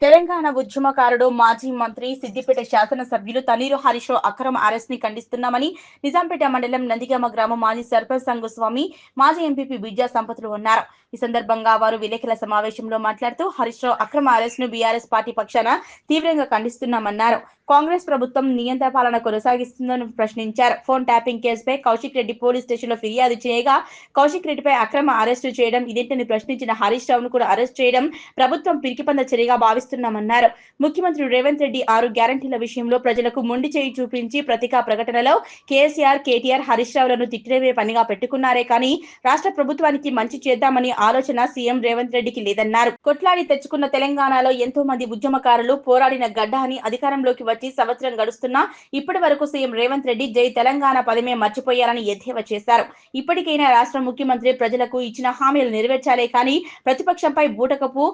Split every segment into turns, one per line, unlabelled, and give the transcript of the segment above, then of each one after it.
తెలంగాణ ఉద్యమకారుడు మాజీ మంత్రి సిద్దిపేట శాసనసభ్యులు తన్నీరు హరీష్ రావు అక్రమ అరెస్ట్ ని ఖండిస్తున్నామని నిజాంపేట మండలం నందిగామ గ్రామ మాజీ సర్పంచ్ సంగుస్వామి మాజీ ఎంపీపీ విద్యా సంపతులు అన్నారు. ఈ సందర్భంగా వారు విలేకరుల సమావేశంలో మాట్లాడుతూ హరీష్ రావు అక్రమ అరెస్ట్ ను బీఆర్ఎస్ పార్టీ పక్షాన తీవ్రంగా ఖండిస్తున్నామన్నారు. కాంగ్రెస్ ప్రభుత్వం నియంత్రణ పాలన కొనసాగిస్తుందని ప్రశ్నించారు. ఫోన్ ట్యాపింగ్ కేసుపై కౌశిక్ రెడ్డి పోలీస్ స్టేషన్ లో ఫిర్యాదు చేయగా కౌశిక్ రెడ్డిపై అక్రమ అరెస్టు చేయడం ఇదేంటని ప్రశ్నించిన హరీష్ రావును కూడా అరెస్ట్ చేయడం ప్రభుత్వం పిరికిపంద చర్యగా భావిస్తున్నామన్నారు. ముఖ్యమంత్రి రేవంత్ రెడ్డి 6 గ్యారంటీల విషయంలో ప్రజలకు మొండి చేయి చూపించి ప్రతికా ప్రకటనలో కేసీఆర్, కేటీఆర్, హరీష్ రావులను తిట్టినవే పనిగా పెట్టుకున్నారే కానీ రాష్ట్ర ప్రభుత్వానికి మంచి చేద్దామని ఆలోచన సీఎం రేవంత్ రెడ్డికి లేదన్నారు. కొట్లాడి తెచ్చుకున్న తెలంగాణలో ఎంతో మంది ఉద్యమకారులు పోరాడిన గడ్డ అని అధికారంలోకి వచ్చి సంవత్సరం గడుస్తున్నా ఇప్పటి వరకు సీఎం రేవంత్ రెడ్డి జై తెలంగాణ పదమే మర్చిపోయారని ఎద్దేవా చేశారు. ఇప్పటికైనా రాష్ట్ర ముఖ్యమంత్రి ప్రజలకు ఇచ్చిన హామీలు నెరవేర్చాలే కానీ ప్రతిపక్షంపై బూటకపు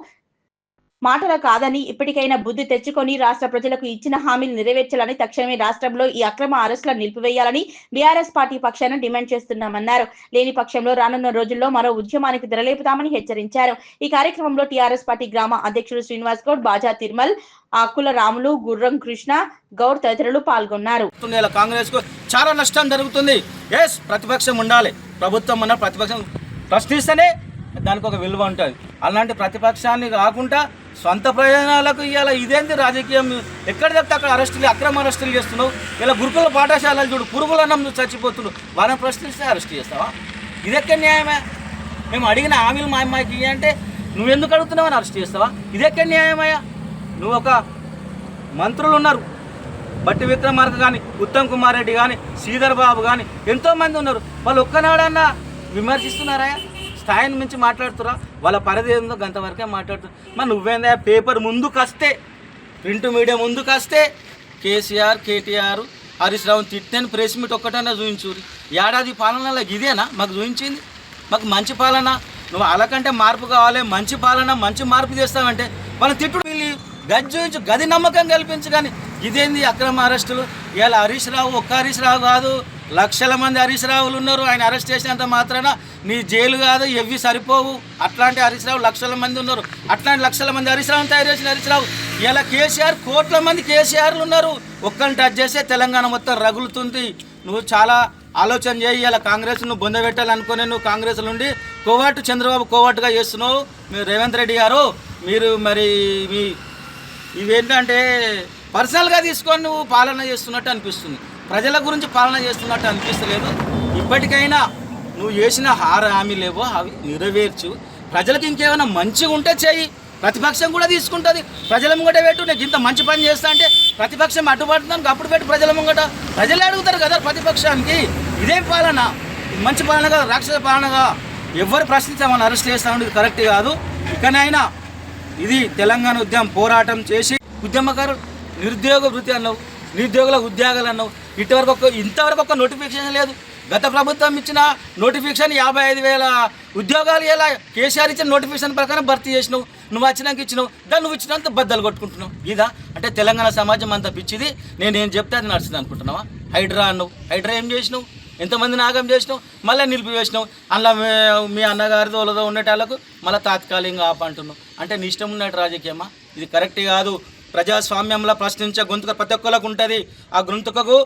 మాటల కాదని ఇప్పటికైనా బుద్ధి తెచ్చుకొని రాష్ట్ర ప్రజలకు ఇచ్చిన హామీలు నెరవేర్చాలని తక్షణమే రాష్ట్రంలో ఈ అక్రమ అరెస్టులను నిలిపివేయాలని బీఆర్ఎస్ పార్టీ పక్షాన డిమాండ్ చేస్తున్నామన్నారు. లేని పక్షంలో రానున్న రోజుల్లో మరో ఉద్యమానికి తెరలేపుతామని హెచ్చరించారు. ఈ కార్యక్రమంలో టీఆర్ఎస్ పార్టీ గ్రామ అధ్యక్షుడు శ్రీనివాస్ గౌడ్, బాజా తిరుమల్, ఆకుల రాములు, గుర్రం కృష్ణ గౌడ్ తదితరులు పాల్గొన్నారు.
కాంగ్రెస్ కు చాలా నష్టం జరుగుతుంది. ప్రతిపక్షం ఉండాలి. ప్రభుత్వం అన్న ప్రతిపక్షం ప్రశ్నిస్తేనే దానికి ఒక విలువ ఉంటుంది. అలాంటి ప్రతిపక్షాన్ని కాకుండా సొంత ప్రయోజనాలకు ఇవాళ ఇదేంటి రాజకీయం? ఎక్కడ చెప్తే అక్కడ అరెస్టులు, అక్రమ అరెస్టులు చేస్తున్నావు. ఇలా గురుకుల పాఠశాలలు చూడు, పురుగులన్నం చచ్చిపోతున్నావు. వాళ్ళని ప్రశ్నిస్తే అరెస్ట్ చేస్తావా? ఇదెక్కడ న్యాయమే? మేము అడిగిన హామీలు మా అమ్మాయికి అంటే నువ్వెందుకు అడుగుతున్నావని అరెస్ట్ చేస్తావా? ఇదెక్కడ న్యాయమయ్యా? నువ్వు ఒక మంత్రులు ఉన్నారు, బట్టి విక్రమార్క కానీ, ఉత్తమ్ కుమార్ రెడ్డి కానీ, శ్రీధర్ బాబు కానీ ఎంతోమంది ఉన్నారు. వాళ్ళు ఒక్కనాడన్నా విమర్శిస్తున్నారా? స్థాయిని మించి మాట్లాడుతురా? వాళ్ళ పరిధి ఏందో గంతవరకే మాట్లాడుతున్నారు. మరి నువ్వేందా పేపర్ ముందుకు వస్తే, ప్రింట్ మీడియా ముందుకు వస్తే కేసీఆర్, కేటీఆర్, హరీష్ రావుని తిట్టని ప్రెస్ మీట్ ఒక్కటన్నా చూపించురు. ఏడాది పాలనలో ఇదేనా మాకు చూపించింది? మాకు మంచి పాలన, నువ్వు అలాకంటే మార్పు కావాలి, మంచి పాలన, మంచి మార్పు చేస్తావంటే వాళ్ళని తిట్టుడు వీళ్ళు గది చూపించు, గది నమ్మకం కల్పించు. కానీ ఇదేంది అక్రమ అరెస్టులు? ఇలా హరీష్ రావు ఒక్క హరీష్ రావు కాదు, లక్షల మంది హరీష్ రావులు ఉన్నారు. ఆయన అరెస్ట్ చేసినంత మాత్రాన నీ జైలు కాదు, ఎవ్వి సరిపోవు. అట్లాంటి హరీష్ రావు లక్షల మంది ఉన్నారు. అట్లాంటి లక్షల మంది హరీష్ రావుని తయారు చేసిన హరీష్ రావు ఇలా కేసీఆర్, కోట్ల మంది కేసీఆర్లు ఉన్నారు. ఒక్కరిని టచ్ చేస్తే తెలంగాణ మొత్తం రగులుతుంది. నువ్వు చాలా ఆలోచన చేయి. ఇలా కాంగ్రెస్ నువ్వు బొందబెట్టాలనుకునే నువ్వు కాంగ్రెస్ నుండి కోవాటు చంద్రబాబు కోవాటుగా చేస్తున్నావు. మీరు రేవంత్ రెడ్డి గారు, మీరు మరి మీ ఇవేంటంటే పర్సనల్గా తీసుకొని నువ్వు పాలన చేస్తున్నట్టు అనిపిస్తుంది. ప్రజల గురించి పాలన చేస్తున్నట్టు అనిపిస్తలేదు. ఇప్పటికైనా నువ్వు చేసిన హామీలేవో అవి నెరవేర్చు. ప్రజలకు ఇంకేమైనా మంచిగా ఉంటే చేయి. ప్రతిపక్షం కూడా తీసుకుంటుంది. ప్రజల ముంగట పెట్టు. నేను ఇంత మంచి పని చేస్తా అంటే ప్రతిపక్షం అడ్డుపడుతున్నాను, అప్పుడు పెట్టు ప్రజల ముంగట. ప్రజలే అడుగుతారు కదా ప్రతిపక్షానికి. ఇదేం పాలన? మంచి పాలన కదా, రాక్షస పాలనగా ఎవరు ప్రశ్నించామని అరెస్ట్ చేస్తామని ఇది కరెక్ట్ కాదు. ఇకనైనా ఇది తెలంగాణ ఉద్యమం పోరాటం చేసి ఉద్యమకారులు నిరుద్యోగ వృత్తి అన్నావు, నిరుద్యోగుల ఉద్యోగాలు అన్నావు. ఇంతవరకు ఒక నోటిఫికేషన్ లేదు. గత ప్రభుత్వం ఇచ్చిన నోటిఫికేషన్ 55,000 ఉద్యోగాలు ఇలా కేసీఆర్ ఇచ్చిన నోటిఫికేషన్ ప్రకారం భర్తీ చేసినావు. నువ్వు వచ్చినాక ఇచ్చినావు, దాన్ని నువ్వు ఇచ్చినంత బద్దలు కొట్టుకుంటున్నావు. ఇదా అంటే తెలంగాణ సమాజం అంతా పిచ్చిది, నేనేం చెప్తే అది నడుస్తుంది అనుకుంటున్నావా? హైడ్రా అన్నావు, హైడ్రా ఏం చేసినావు? ఎంతమంది నాగం చేసినావు, మళ్ళీ నిలిపివేసినావు. అందులో మీ అన్నగారితో వాళ్ళతో ఉండేటాళ్ళకు మళ్ళీ తాత్కాలికంగా ఆపంటున్నావు. అంటే నీ ఇష్టం ఉన్నట్టు రాజకీయమా? ఇది కరెక్ట్ కాదు. ప్రజాస్వామ్యంలో ప్రశ్నించే గొంతుక ప్రతి ఒక్కరికి ఉంటుంది. ఆ గొంతుకకు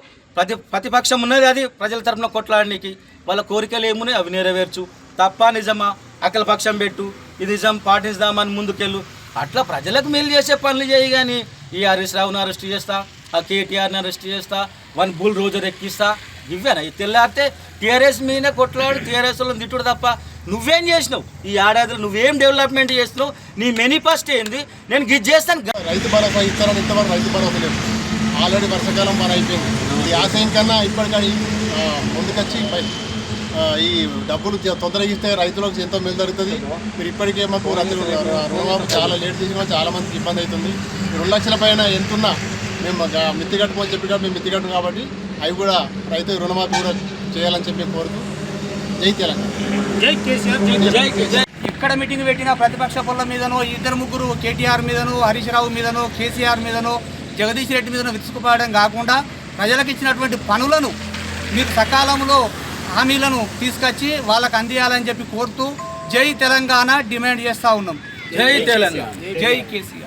ప్రతిపక్షం ఉన్నది, అది ప్రజల తరఫున కొట్లాడడానికి. వాళ్ళ కోరికలు ఏమున్నాయి అవి నెరవేర్చు. తప్ప నిజమా? అఖిల పక్షం పెట్టు, ఇది నిజం పాటిస్తామని ముందుకెళ్ళు. అట్లా ప్రజలకు మేలు చేసే పనులు చేయి. కానీ ఈ హరీష్ రావుని అరెస్ట్ చేస్తా, ఆ కేటీఆర్ని అరెస్ట్ చేస్తా, వన్ బుల్ రోజర్ ఎక్కిస్తా, ఇవేనా? ఇది తెల్లారితే టీఆర్ఎస్ మీద కొట్లాడు, టీఆర్ఎస్ వాళ్ళని తిట్టుడు తప్ప నువ్వేం చేసినావు? ఈ ఏడాదిలో నువ్వేం డెవలప్మెంట్ చేసినావు? నీ మేనిఫెస్టో ఏంది? నేను గిజ్ చేస్తాను.
రైతు భరోసా ఇస్తారని ఇంతవరకు రైతు భరోసా లేదు. ఆల్రెడీ వర్షాకాలం మన అయిపోయింది. ఇది ఆశయం కన్నా ఇప్పటికీ ముందుకొచ్చి ఈ డబ్బులు తొందరగా ఇస్తే రైతులకు ఎంతో మేలు జరుగుతుంది. మీరు ఇప్పటికే మాకు రుణమాఫీ చాలా లేట్ చేసిన చాలా మందికి ఇబ్బంది అవుతుంది. 2 లక్షల పైన ఎంతున్నా మేము మిత్తి కట్టుకోని చెప్పి మేము మిత్తి కట్టు కాబట్టి అవి కూడా రైతు రుణమాఫీ కూడా చేయాలని చెప్పి కోరుతూ జై తెలంగాణ,
జై కేసీఆర్. ఇక్కడ మీటింగ్ పెట్టిన ప్రతిపక్ష పనుల మీదనో 2-3 కేటీఆర్ మీదనో, హరీష్ రావు మీదనో, కేసీఆర్ మీదనో, జగదీష్ రెడ్డి మీదనో విరుచుకుపడడం కాకుండా ప్రజలకు ఇచ్చినటువంటి పనులను మీరు సకాలంలో హామీలను తీసుకొచ్చి వాళ్ళకు అందియాలని చెప్పి కోరుతూ జై తెలంగాణ డిమాండ్ చేస్తూ ఉన్నాం. జై తెలంగాణ, జై కేసీఆర్.